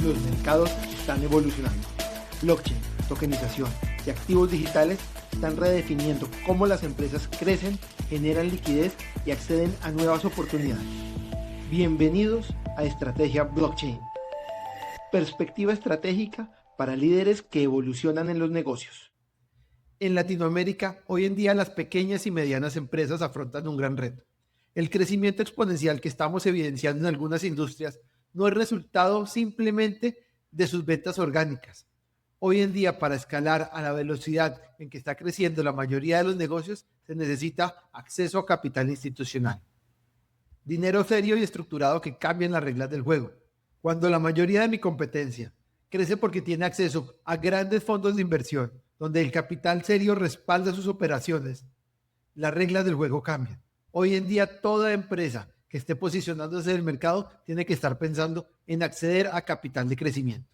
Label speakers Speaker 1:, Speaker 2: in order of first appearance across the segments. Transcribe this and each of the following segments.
Speaker 1: Los mercados están evolucionando. Blockchain, tokenización y activos digitales están redefiniendo cómo las empresas crecen, generan liquidez y acceden a nuevas oportunidades. Bienvenidos a Estrategia Blockchain. Perspectiva estratégica para líderes que evolucionan en los negocios. En Latinoamérica, hoy en día las pequeñas y medianas empresas afrontan un gran reto. El crecimiento exponencial que estamos evidenciando en algunas industrias no es resultado simplemente de sus ventas orgánicas. Hoy en día, para escalar a la velocidad en que está creciendo la mayoría de los negocios, se necesita acceso a capital institucional. Dinero serio y estructurado que cambien las reglas del juego. Cuando la mayoría de mi competencia crece porque tiene acceso a grandes fondos de inversión, donde el capital serio respalda sus operaciones, las reglas del juego cambian. Hoy en día toda empresa que esté posicionándose en el mercado tiene que estar pensando en acceder a capital de crecimiento.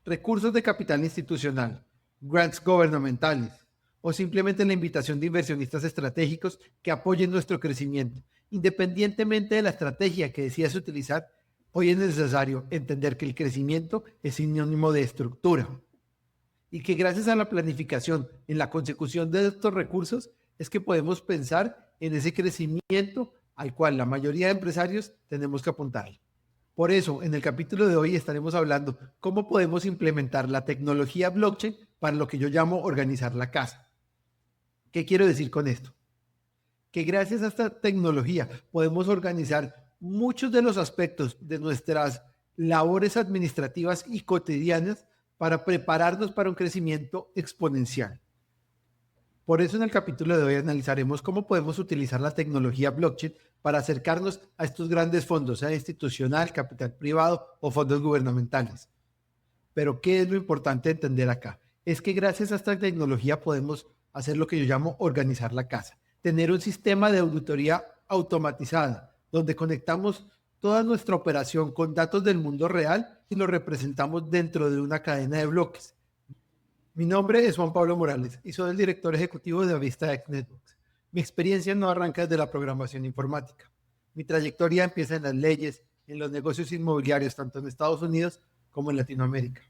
Speaker 1: Recursos de capital institucional, grants gubernamentales o simplemente la invitación de inversionistas estratégicos que apoyen nuestro crecimiento. Independientemente de la estrategia que decidas utilizar, hoy es necesario entender que el crecimiento es sinónimo de estructura y que gracias a la planificación en la consecución de estos recursos es que podemos pensar en ese crecimiento al cual la mayoría de empresarios tenemos que apuntar. Por eso, en el capítulo de hoy estaremos hablando cómo podemos implementar la tecnología blockchain para lo que yo llamo organizar la casa. ¿Qué quiero decir con esto? Que gracias a esta tecnología podemos organizar muchos de los aspectos de nuestras labores administrativas y cotidianas para prepararnos para un crecimiento exponencial. Por eso en el capítulo de hoy analizaremos cómo podemos utilizar la tecnología blockchain para acercarnos a estos grandes fondos, sea institucional, capital privado o fondos gubernamentales. Pero ¿qué es lo importante entender acá? Es que gracias a esta tecnología podemos hacer lo que yo llamo organizar la casa, tener un sistema de auditoría automatizada, donde conectamos toda nuestra operación con datos del mundo real y lo representamos dentro de una cadena de bloques. Mi nombre es Juan Pablo Morales y soy el director ejecutivo de Avistax Networks. Mi experiencia no arranca desde la programación informática. Mi trayectoria empieza en las leyes, en los negocios inmobiliarios, tanto en Estados Unidos como en Latinoamérica.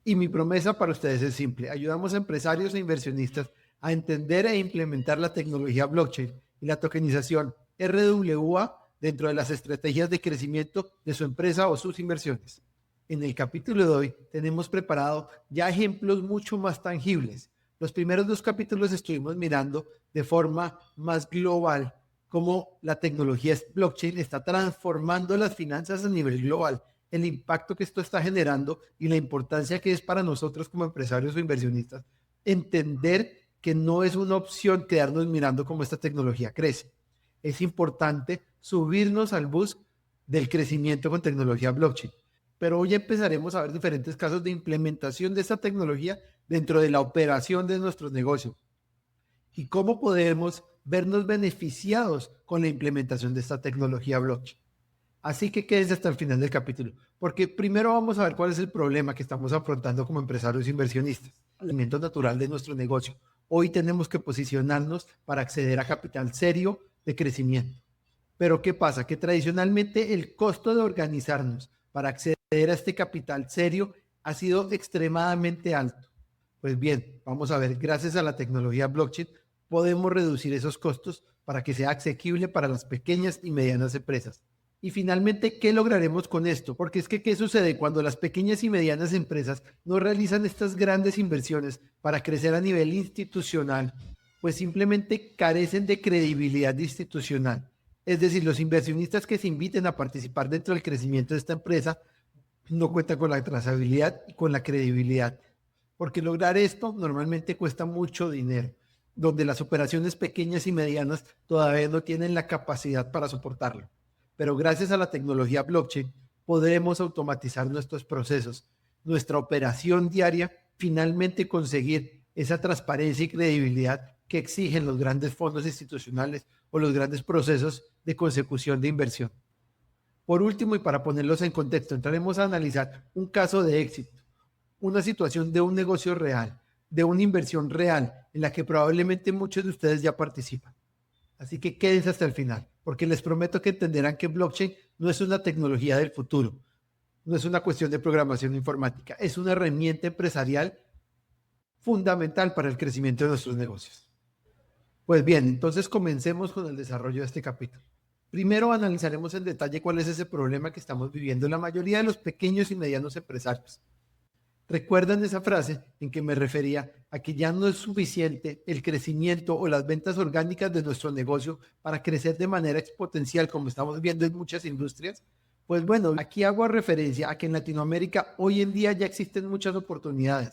Speaker 1: Y mi promesa para ustedes es simple. Ayudamos a empresarios e inversionistas a entender e implementar la tecnología blockchain y la tokenización RWA dentro de las estrategias de crecimiento de su empresa o sus inversiones. En el capítulo de hoy tenemos preparado ya ejemplos mucho más tangibles. Los primeros dos capítulos estuvimos mirando de forma más global cómo la tecnología blockchain está transformando las finanzas a nivel global, el impacto que esto está generando y la importancia que es para nosotros como empresarios o inversionistas entender que no es una opción quedarnos mirando cómo esta tecnología crece. Es importante subirnos al bus del crecimiento con tecnología blockchain. Pero hoy empezaremos a ver diferentes casos de implementación de esta tecnología dentro de la operación de nuestros negocios y cómo podemos vernos beneficiados con la implementación de esta tecnología blockchain. Así que quédense hasta el final del capítulo, porque primero vamos a ver cuál es el problema que estamos afrontando como empresarios e inversionistas, el elemento natural de nuestro negocio. Hoy tenemos que posicionarnos para acceder a capital serio de crecimiento. Pero ¿qué pasa? Que tradicionalmente el costo de organizarnos para acceder a este capital serio ha sido extremadamente alto. Pues bien, vamos a ver, gracias a la tecnología blockchain podemos reducir esos costos para que sea asequible para las pequeñas y medianas empresas. Y finalmente, ¿qué lograremos con esto? Porque es que, ¿qué sucede cuando las pequeñas y medianas empresas no realizan estas grandes inversiones para crecer a nivel institucional? Pues simplemente carecen de credibilidad institucional. Es decir, los inversionistas que se inviten a participar dentro del crecimiento de esta empresa no cuentan con la trazabilidad y con la credibilidad, porque lograr esto normalmente cuesta mucho dinero, donde las operaciones pequeñas y medianas todavía no tienen la capacidad para soportarlo. Pero gracias a la tecnología blockchain podremos automatizar nuestros procesos, nuestra operación diaria, finalmente conseguir esa transparencia y credibilidad que exigen los grandes fondos institucionales o los grandes procesos de consecución de inversión. Por último, y para ponerlos en contexto, entraremos a analizar un caso de éxito, una situación de un negocio real, de una inversión real, en la que probablemente muchos de ustedes ya participan. Así que quédense hasta el final, porque les prometo que entenderán que blockchain no es una tecnología del futuro. no es una cuestión de programación informática, es una herramienta empresarial fundamental para el crecimiento de nuestros negocios. Pues bien, entonces comencemos con el desarrollo de este capítulo. Primero analizaremos en detalle cuál es ese problema que estamos viviendo la mayoría de los pequeños y medianos empresarios. ¿Recuerdan esa frase en que me refería a que ya no es suficiente el crecimiento o las ventas orgánicas de nuestro negocio para crecer de manera exponencial como estamos viendo en muchas industrias? Pues bueno, aquí hago referencia a que en Latinoamérica hoy en día ya existen muchas oportunidades.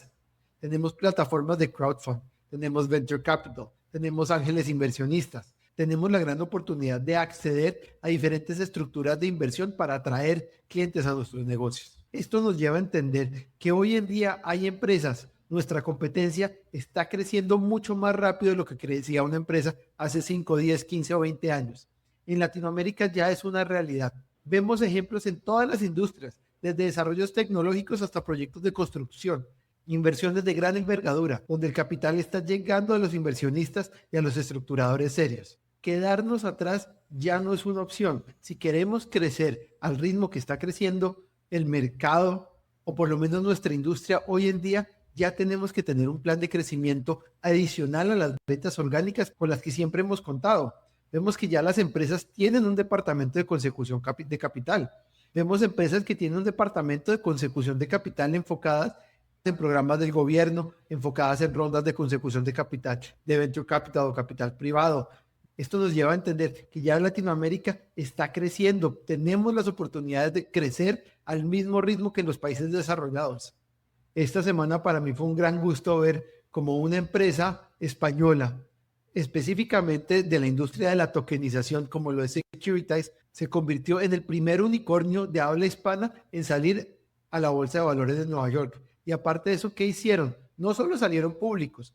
Speaker 1: Tenemos plataformas de crowdfunding, tenemos venture capital, tenemos ángeles inversionistas, tenemos la gran oportunidad de acceder a diferentes estructuras de inversión para atraer clientes a nuestros negocios. Esto nos lleva a entender que hoy en día hay empresas, nuestra competencia está creciendo mucho más rápido de lo que crecía una empresa hace 5, 10, 15 o 20 años. En Latinoamérica ya es una realidad. Vemos ejemplos en todas las industrias, desde desarrollos tecnológicos hasta proyectos de construcción, inversiones de gran envergadura, donde el capital está llegando a los inversionistas y a los estructuradores serios. Quedarnos atrás ya no es una opción. Si queremos crecer al ritmo que está creciendo el mercado, o por lo menos nuestra industria hoy en día, ya tenemos que tener un plan de crecimiento adicional a las ventas orgánicas con las que siempre hemos contado. Vemos que ya las empresas tienen un departamento de consecución de capital. Vemos empresas que tienen un departamento de consecución de capital enfocadas en programas del gobierno, enfocadas en rondas de consecución de capital, de venture capital o capital privado. Esto nos lleva a entender que ya Latinoamérica está creciendo. Tenemos las oportunidades de crecer al mismo ritmo que en los países desarrollados. Esta semana para mí fue un gran gusto ver cómo una empresa española, específicamente de la industria de la tokenización, como lo es Securitize, se convirtió en el primer unicornio de habla hispana en salir a la Bolsa de Valores de Nueva York. Y aparte de eso, ¿qué hicieron? No solo salieron públicos.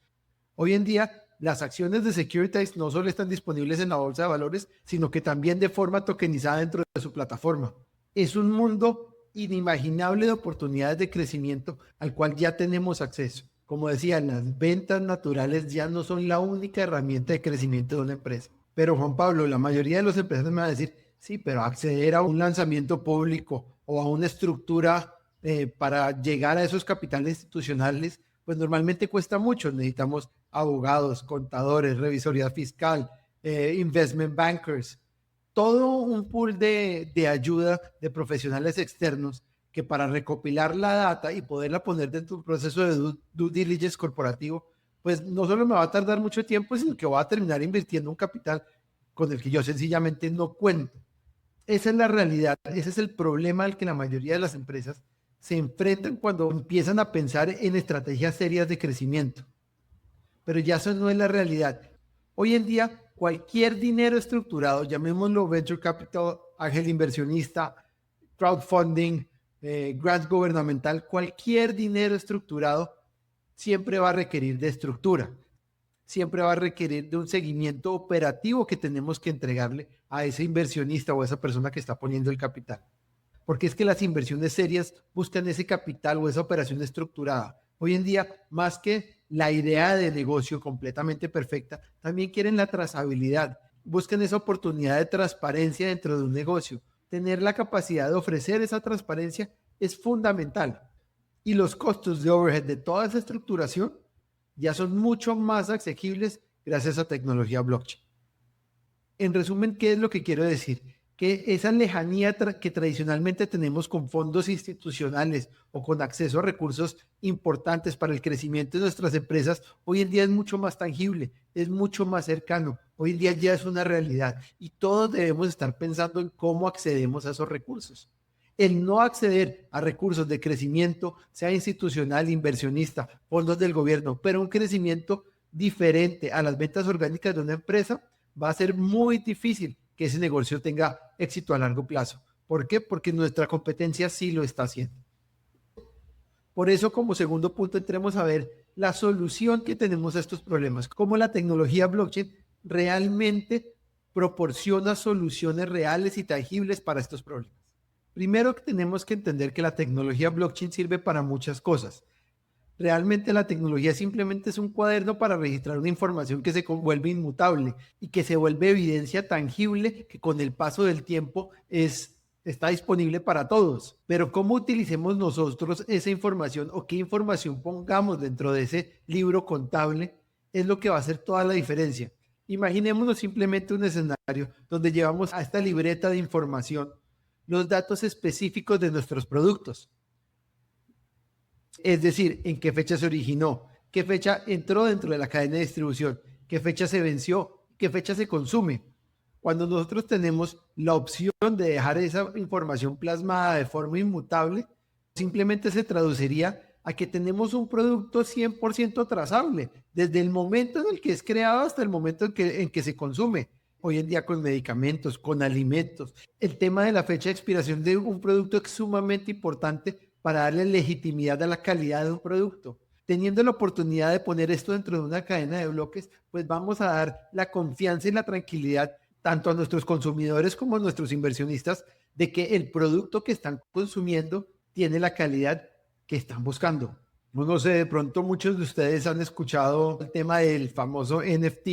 Speaker 1: Hoy en día, las acciones de Securitize no solo están disponibles en la Bolsa de Valores, sino que también de forma tokenizada dentro de su plataforma. Es un mundo inimaginable de oportunidades de crecimiento al cual ya tenemos acceso. Como decía, las ventas naturales ya no son la única herramienta de crecimiento de una empresa. Pero Juan Pablo, la mayoría de los empresarios me van a decir, sí, pero acceder a un lanzamiento público o a una estructura para llegar a esos capitales institucionales, pues normalmente cuesta mucho. Necesitamos abogados, contadores, revisoría fiscal, investment bankers, todo un pool de ayuda de profesionales externos que para recopilar la data y poderla poner dentro de un proceso de due diligence corporativo, pues no solo me va a tardar mucho tiempo, sino que va a terminar invirtiendo un capital con el que yo sencillamente no cuento. Esa es la realidad, ese es el problema al que la mayoría de las empresas se enfrentan cuando empiezan a pensar en estrategias serias de crecimiento. Pero ya eso no es la realidad. Hoy en día, cualquier dinero estructurado, llamémoslo venture capital, ángel inversionista, crowdfunding, grant gubernamental, cualquier dinero estructurado siempre va a requerir de estructura, siempre va a requerir de un seguimiento operativo que tenemos que entregarle a ese inversionista o a esa persona que está poniendo el capital. Porque es que las inversiones serias buscan ese capital o esa operación estructurada. Hoy en día, más que la idea de negocio completamente perfecta, también quieren la trazabilidad. Buscan esa oportunidad de transparencia dentro de un negocio. Tener la capacidad de ofrecer esa transparencia es fundamental. Y los costos de overhead de toda esa estructuración ya son mucho más asequibles gracias a tecnología blockchain. En resumen, ¿qué es lo que quiero decir? Que esa lejanía que tradicionalmente tenemos con fondos institucionales o con acceso a recursos importantes para el crecimiento de nuestras empresas, hoy en día es mucho más tangible, es mucho más cercano. Hoy en día ya es una realidad y todos debemos estar pensando en cómo accedemos a esos recursos. El no acceder a recursos de crecimiento, sea institucional, inversionista, fondos del gobierno, pero un crecimiento diferente a las ventas orgánicas de una empresa, va a ser muy difícil que ese negocio tenga éxito a largo plazo. ¿Por qué? Porque nuestra competencia sí lo está haciendo. Por eso, como segundo punto, entremos a ver la solución que tenemos a estos problemas, cómo la tecnología blockchain realmente proporciona soluciones reales y tangibles para estos problemas. Primero, tenemos que entender que la tecnología blockchain sirve para muchas cosas. Realmente la tecnología simplemente es un cuaderno para registrar una información que se vuelve inmutable y que se vuelve evidencia tangible que con el paso del tiempo es está disponible para todos, pero cómo utilicemos nosotros esa información o qué información pongamos dentro de ese libro contable es lo que va a hacer toda la diferencia. Imaginémonos simplemente un escenario donde llevamos a esta libreta de información los datos específicos de nuestros productos. Es decir, en qué fecha se originó, qué fecha entró dentro de la cadena de distribución, qué fecha se venció, qué fecha se consume. Cuando nosotros tenemos la opción de dejar esa información plasmada de forma inmutable, simplemente se traduciría a que tenemos un producto 100% trazable, desde el momento en el que es creado hasta el momento en que se consume. Hoy en día con medicamentos, con alimentos. El tema de la fecha de expiración de un producto es sumamente importante para darle legitimidad a la calidad de un producto. Teniendo la oportunidad de poner esto dentro de una cadena de bloques, pues vamos a dar la confianza y la tranquilidad tanto a nuestros consumidores como a nuestros inversionistas de que el producto que están consumiendo tiene la calidad que están buscando. No sé, de pronto muchos de ustedes han escuchado el tema del famoso NFT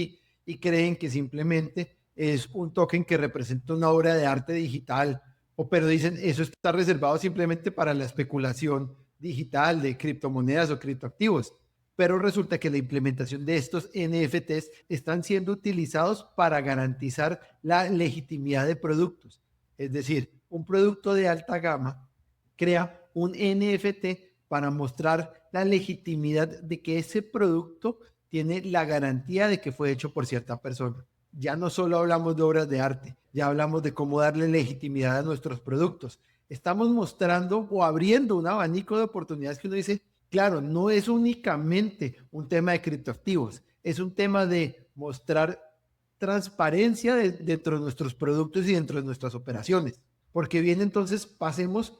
Speaker 1: y creen que simplemente es un token que representa una obra de arte digital, pero dicen eso está reservado simplemente para la especulación digital de criptomonedas o criptoactivos. Pero resulta que la implementación de estos NFTs están siendo utilizados para garantizar la legitimidad de productos. Es decir, un producto de alta gama crea un NFT para mostrar la legitimidad de que ese producto tiene la garantía de que fue hecho por cierta persona. Ya no solo hablamos de obras de arte, ya hablamos de cómo darle legitimidad a nuestros productos. Estamos mostrando o abriendo un abanico de oportunidades que uno dice, claro, no es únicamente un tema de criptoactivos, es un tema de mostrar transparencia dentro de nuestros productos y dentro de nuestras operaciones. Porque bien, entonces pasemos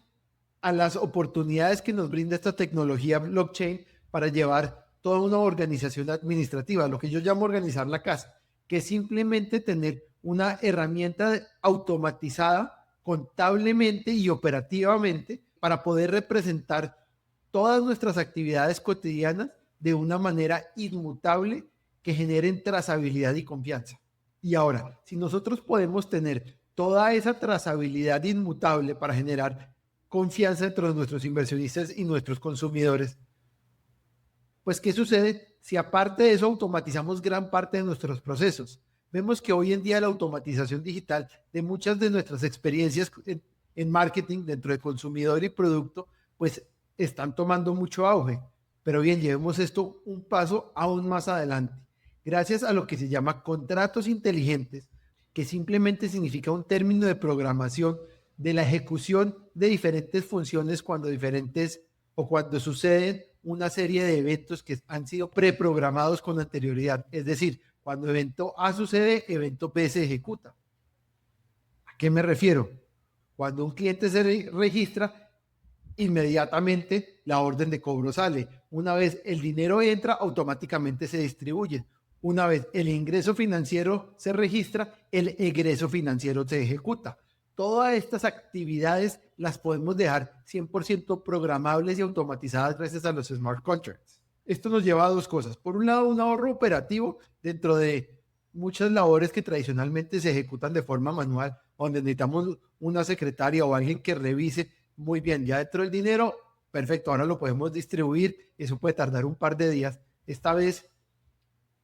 Speaker 1: a las oportunidades que nos brinda esta tecnología blockchain para llevar toda una organización administrativa, lo que yo llamo organizar la casa, que es simplemente tener una herramienta automatizada contablemente y operativamente para poder representar todas nuestras actividades cotidianas de una manera inmutable que generen trazabilidad y confianza. Y ahora, si nosotros podemos tener toda esa trazabilidad inmutable para generar confianza entre nuestros inversionistas y nuestros consumidores, pues ¿qué sucede si aparte de eso automatizamos gran parte de nuestros procesos? Vemos que hoy en día la automatización digital de muchas de nuestras experiencias en marketing dentro de consumidor y producto, pues están tomando mucho auge. Pero bien, llevemos esto un paso aún más adelante. Gracias a lo que se llama contratos inteligentes, que simplemente significa un término de programación de la ejecución de diferentes funciones cuando suceden una serie de eventos que han sido preprogramados con anterioridad. Es decir, cuando evento A sucede, evento B se ejecuta. ¿A qué me refiero? Cuando un cliente se registra, inmediatamente la orden de cobro sale. Una vez el dinero entra, automáticamente se distribuye. Una vez el ingreso financiero se registra, el egreso financiero se ejecuta. Todas estas actividades las podemos dejar 100% programables y automatizadas gracias a los smart contracts. Esto nos lleva a dos cosas. Por un lado, un ahorro operativo dentro de muchas labores que tradicionalmente se ejecutan de forma manual, donde necesitamos una secretaria o alguien que revise muy bien, ya dentro del dinero, perfecto, ahora lo podemos distribuir, eso puede tardar un par de días. Esta vez,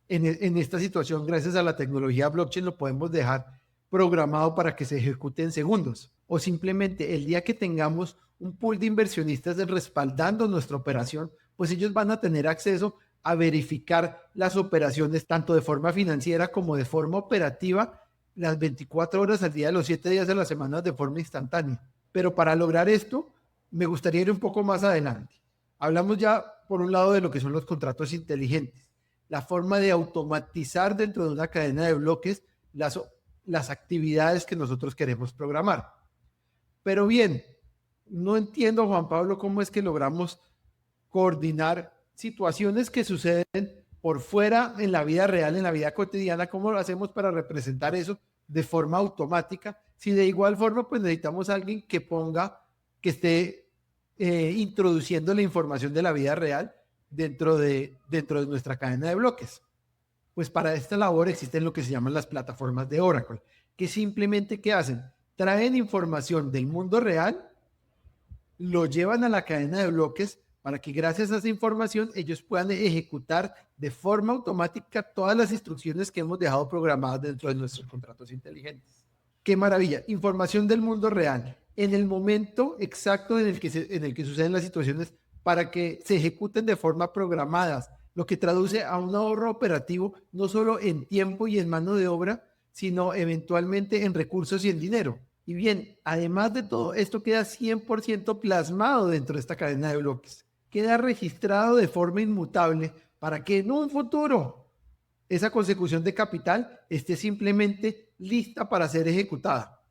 Speaker 1: en esta situación, gracias a la tecnología blockchain, lo podemos dejar programado para que se ejecute en segundos. O simplemente el día que tengamos un pool de inversionistas respaldando nuestra operación, pues ellos van a tener acceso a verificar las operaciones tanto de forma financiera como de forma operativa las 24 horas al día, los 7 días de la semana de forma instantánea. Pero para lograr esto, me gustaría ir un poco más adelante. Hablamos ya, por un lado, de lo que son los contratos inteligentes, la forma de automatizar dentro de una cadena de bloques las actividades que nosotros queremos programar. Pero bien, no entiendo, Juan Pablo, cómo es que logramos coordinar situaciones que suceden por fuera en la vida real, en la vida cotidiana, cómo lo hacemos para representar eso de forma automática, si de igual forma pues necesitamos a alguien que esté introduciendo la información de la vida real dentro de nuestra cadena de bloques. Pues para esta labor existen lo que se llaman las plataformas de Oracle, que simplemente ¿qué hacen? traen información del mundo real, lo llevan a la cadena de bloques para que gracias a esa información ellos puedan ejecutar de forma automática todas las instrucciones que hemos dejado programadas dentro de nuestros contratos inteligentes. ¡Qué maravilla! Información del mundo real en el momento exacto en el que suceden las situaciones para que se ejecuten de forma programadas, lo que traduce a un ahorro operativo no solo en tiempo y en mano de obra, sino eventualmente en recursos y en dinero. Y bien, además de todo, esto queda 100% plasmado dentro de esta cadena de bloques. Queda registrado de forma inmutable para que en un futuro esa consecución de capital esté simplemente lista para ser ejecutada.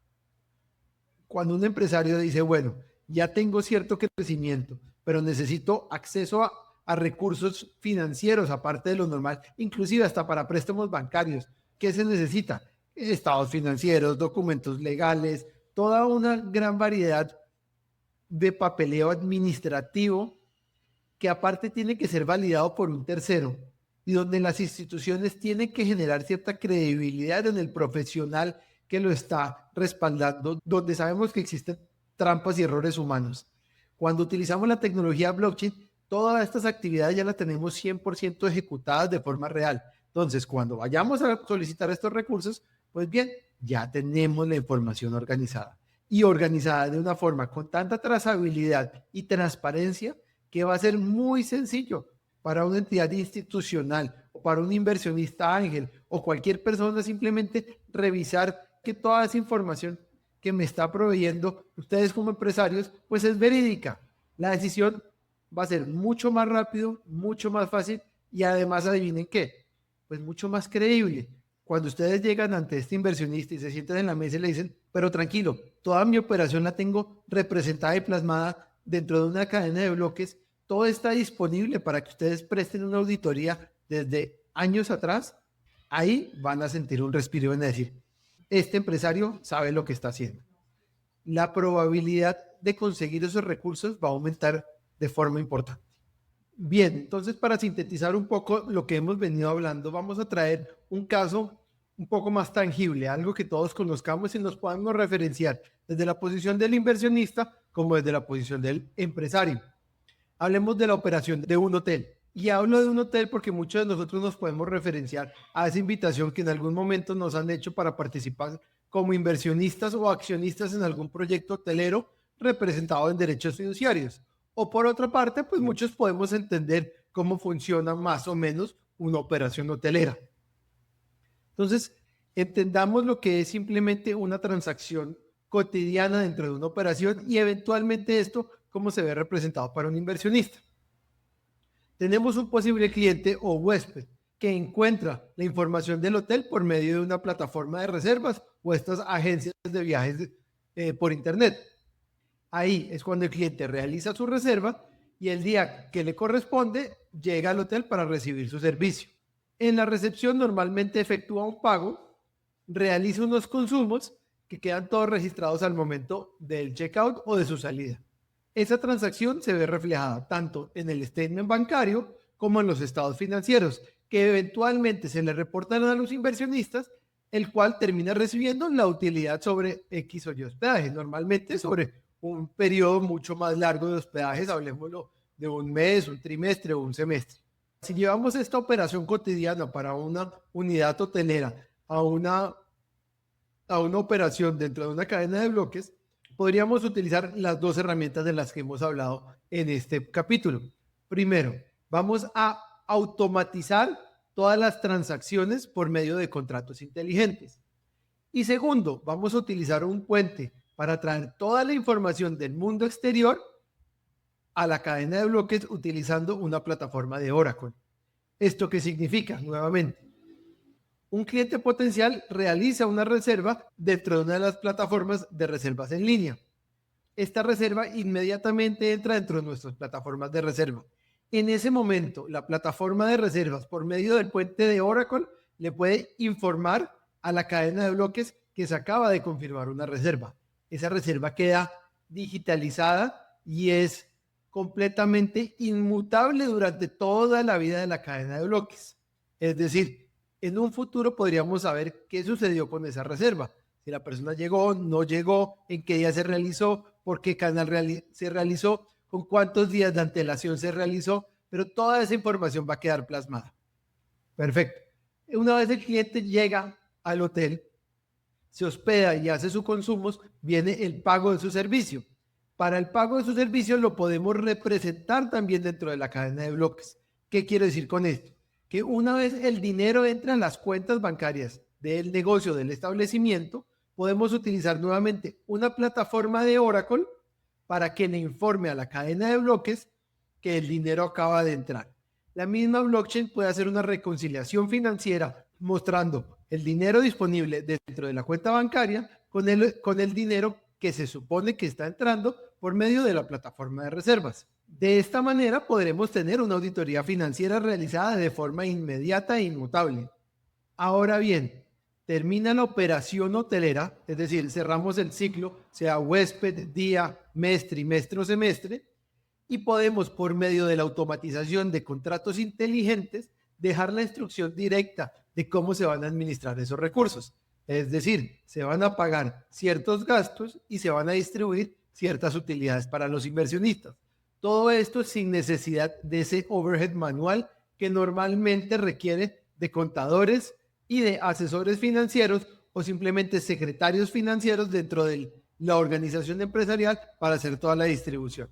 Speaker 1: Cuando un empresario dice, bueno, ya tengo cierto crecimiento, pero necesito acceso a recursos financieros, aparte de lo normal, inclusive hasta para préstamos bancarios. ¿Qué se necesita? Estados financieros, documentos legales, toda una gran variedad de papeleo administrativo que aparte tiene que ser validado por un tercero y donde las instituciones tienen que generar cierta credibilidad en el profesional que lo está respaldando, donde sabemos que existen trampas y errores humanos. Cuando utilizamos la tecnología blockchain, todas estas actividades ya las tenemos 100% ejecutadas de forma real. Entonces, cuando vayamos a solicitar estos recursos, pues bien, ya tenemos la información organizada y organizada de una forma con tanta trazabilidad y transparencia que va a ser muy sencillo para una entidad institucional o para un inversionista ángel o cualquier persona simplemente revisar que toda esa información que me está proveyendo ustedes como empresarios pues es verídica. La decisión va a ser mucho más rápido, mucho más fácil y además adivinen qué, pues mucho más creíble. Cuando ustedes llegan ante este inversionista y se sientan en la mesa y le dicen, pero tranquilo, toda mi operación la tengo representada y plasmada dentro de una cadena de bloques, todo está disponible para que ustedes presten una auditoría desde años atrás, ahí van a sentir un respiro en decir, este empresario sabe lo que está haciendo. La probabilidad de conseguir esos recursos va a aumentar de forma importante. Bien, entonces para sintetizar un poco lo que hemos venido hablando, vamos a traer un caso un poco más tangible, algo que todos conozcamos y nos podamos referenciar desde la posición del inversionista como desde la posición del empresario. Hablemos de la operación de un hotel. Y hablo de un hotel porque muchos de nosotros nos podemos referenciar a esa invitación que en algún momento nos han hecho para participar como inversionistas o accionistas en algún proyecto hotelero representado en derechos fiduciarios. O por otra parte, pues muchos podemos entender cómo funciona más o menos una operación hotelera. Entonces, entendamos lo que es simplemente una transacción cotidiana dentro de una operación y eventualmente esto cómo se ve representado para un inversionista. Tenemos un posible cliente o huésped que encuentra la información del hotel por medio de una plataforma de reservas o estas agencias de viajes por internet. Ahí es cuando el cliente realiza su reserva y el día que le corresponde llega al hotel para recibir su servicio. En la recepción normalmente efectúa un pago, realiza unos consumos que quedan todos registrados al momento del checkout o de su salida. Esa transacción se ve reflejada tanto en el statement bancario como en los estados financieros, que eventualmente se le reportan a los inversionistas, el cual termina recibiendo la utilidad sobre X o Y hospedaje, normalmente sobre un periodo mucho más largo de hospedajes, hablemoslo de un mes, un trimestre o un semestre. Si llevamos esta operación cotidiana para una unidad hotelera a una operación dentro de una cadena de bloques, podríamos utilizar las dos herramientas de las que hemos hablado en este capítulo. Primero, vamos a automatizar todas las transacciones por medio de contratos inteligentes. Y segundo, vamos a utilizar un puente para traer toda la información del mundo exterior a la cadena de bloques utilizando una plataforma de Oracle. ¿Esto qué significa? Nuevamente, un cliente potencial realiza una reserva dentro de una de las plataformas de reservas en línea. Esta reserva inmediatamente entra dentro de nuestras plataformas de reserva. En ese momento, la plataforma de reservas, por medio del puente de Oracle, le puede informar a la cadena de bloques que se acaba de confirmar una reserva. Esa reserva queda digitalizada y es completamente inmutable durante toda la vida de la cadena de bloques. Es decir, en un futuro podríamos saber qué sucedió con esa reserva. Si la persona llegó, no llegó, en qué día se realizó, por qué canal se realizó, con cuántos días de antelación se realizó, pero toda esa información va a quedar plasmada. Perfecto. Una vez el cliente llega al hotel, se hospeda y hace sus consumos, viene el pago de su servicio. Para el pago de su servicio lo podemos representar también dentro de la cadena de bloques. ¿Qué quiero decir con esto? Que una vez el dinero entra en las cuentas bancarias del negocio, del establecimiento, podemos utilizar nuevamente una plataforma de Oracle para que le informe a la cadena de bloques que el dinero acaba de entrar. La misma blockchain puede hacer una reconciliación financiera mostrando el dinero disponible dentro de la cuenta bancaria con el dinero que se supone que está entrando por medio de la plataforma de reservas. De esta manera podremos tener una auditoría financiera realizada de forma inmediata e inmutable. Ahora bien, termina la operación hotelera, es decir, cerramos el ciclo, sea huésped, día, mes, trimestre o semestre, y podemos, por medio de la automatización de contratos inteligentes, dejar la instrucción directa de cómo se van a administrar esos recursos. Es decir, se van a pagar ciertos gastos y se van a distribuir ciertas utilidades para los inversionistas. Todo esto sin necesidad de ese overhead manual que normalmente requiere de contadores y de asesores financieros o simplemente secretarios financieros dentro de la organización empresarial para hacer toda la distribución.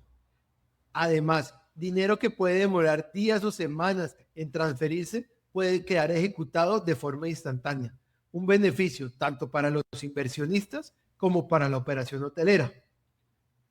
Speaker 1: Además, dinero que puede demorar días o semanas en transferirse puede quedar ejecutado de forma instantánea. Un beneficio tanto para los inversionistas como para la operación hotelera.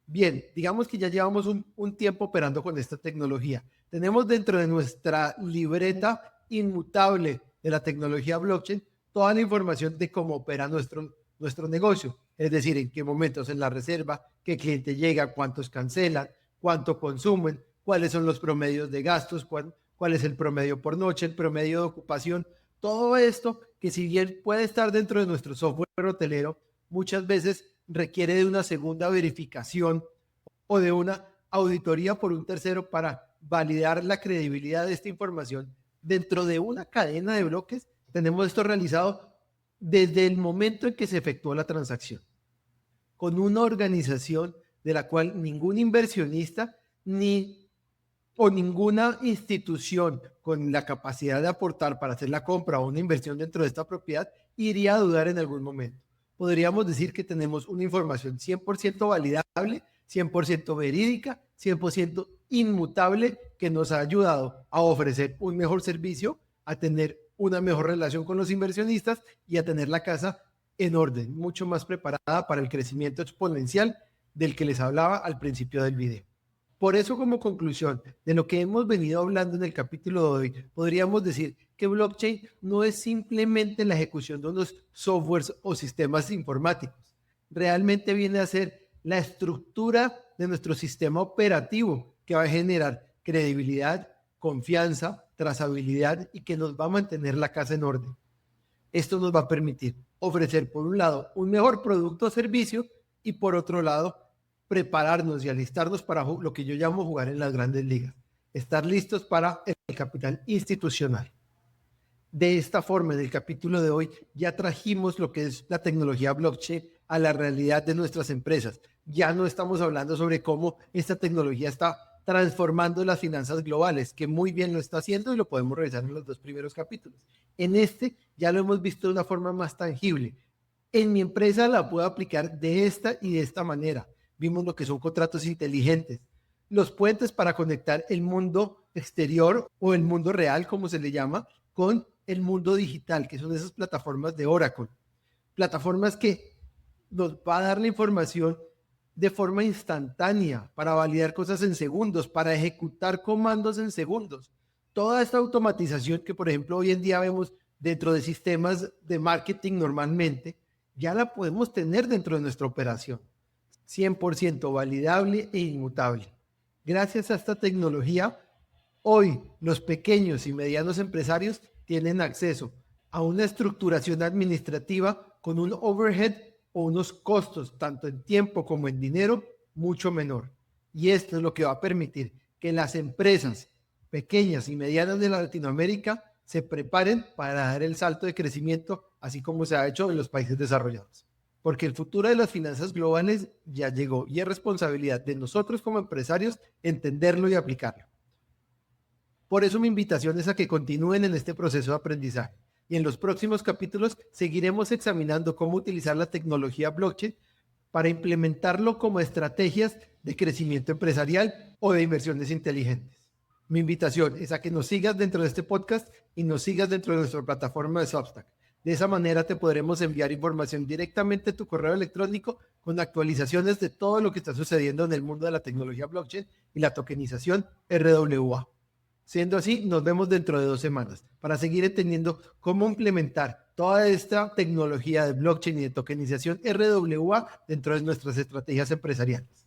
Speaker 1: Bien, digamos que ya llevamos un tiempo operando con esta tecnología. Tenemos dentro de nuestra libreta inmutable de la tecnología blockchain toda la información de cómo opera nuestro negocio. Es decir, en qué momentos en la reserva, qué cliente llega, cuántos cancelan, cuánto consumen, cuáles son los promedios de gastos, cuál es el promedio por noche, el promedio de ocupación. Todo esto que si bien puede estar dentro de nuestro software hotelero, muchas veces requiere de una segunda verificación o de una auditoría por un tercero para validar la credibilidad de esta información. Dentro de una cadena de bloques tenemos esto realizado desde el momento en que se efectuó la transacción, con una organización de la cual ningún inversionista o ninguna institución con la capacidad de aportar para hacer la compra o una inversión dentro de esta propiedad iría a dudar en algún momento. Podríamos decir que tenemos una información 100% validable, 100% verídica, 100% inmutable que nos ha ayudado a ofrecer un mejor servicio, a tener una mejor relación con los inversionistas y a tener la casa en orden, mucho más preparada para el crecimiento exponencial del que les hablaba al principio del video. Por eso, como conclusión de lo que hemos venido hablando en el capítulo de hoy, podríamos decir que blockchain no es simplemente la ejecución de unos softwares o sistemas informáticos. Realmente viene a ser la estructura de nuestro sistema operativo que va a generar credibilidad, confianza, trazabilidad y que nos va a mantener la casa en orden. Esto nos va a permitir ofrecer, por un lado, un mejor producto o servicio y por otro lado, prepararnos y alistarnos para lo que yo llamo jugar en las grandes ligas, estar listos para el capital institucional. De esta forma, en el capítulo de hoy ya trajimos lo que es la tecnología blockchain a la realidad de nuestras empresas. Ya no estamos hablando sobre cómo esta tecnología está transformando las finanzas globales, que muy bien lo está haciendo y lo podemos revisar en los 2 primeros capítulos. En este ya lo hemos visto de una forma más tangible. En mi empresa la puedo aplicar de esta y de esta manera. Vimos lo que son contratos inteligentes, los puentes para conectar el mundo exterior o el mundo real, como se le llama, con el mundo digital, que son esas plataformas de Oracle. Plataformas que nos va a dar la información de forma instantánea para validar cosas en segundos, para ejecutar comandos en segundos. Toda esta automatización que, por ejemplo, hoy en día vemos dentro de sistemas de marketing normalmente, ya la podemos tener dentro de nuestra operación. 100% validable e inmutable. Gracias a esta tecnología, hoy los pequeños y medianos empresarios tienen acceso a una estructuración administrativa con un overhead o unos costos, tanto en tiempo como en dinero, mucho menor. Y esto es lo que va a permitir que las empresas pequeñas y medianas de Latinoamérica se preparen para dar el salto de crecimiento, así como se ha hecho en los países desarrollados. porque el futuro de las finanzas globales ya llegó y es responsabilidad de nosotros como empresarios entenderlo y aplicarlo. Por eso mi invitación es a que continúen en este proceso de aprendizaje y en los próximos capítulos seguiremos examinando cómo utilizar la tecnología blockchain para implementarlo como estrategias de crecimiento empresarial o de inversiones inteligentes. Mi invitación es a que nos sigas dentro de este podcast y nos sigas dentro de nuestra plataforma de Substack. De esa manera te podremos enviar información directamente a tu correo electrónico con actualizaciones de todo lo que está sucediendo en el mundo de la tecnología blockchain y la tokenización RWA. Siendo así, nos vemos dentro de 2 semanas para seguir entendiendo cómo implementar toda esta tecnología de blockchain y de tokenización RWA dentro de nuestras estrategias empresariales.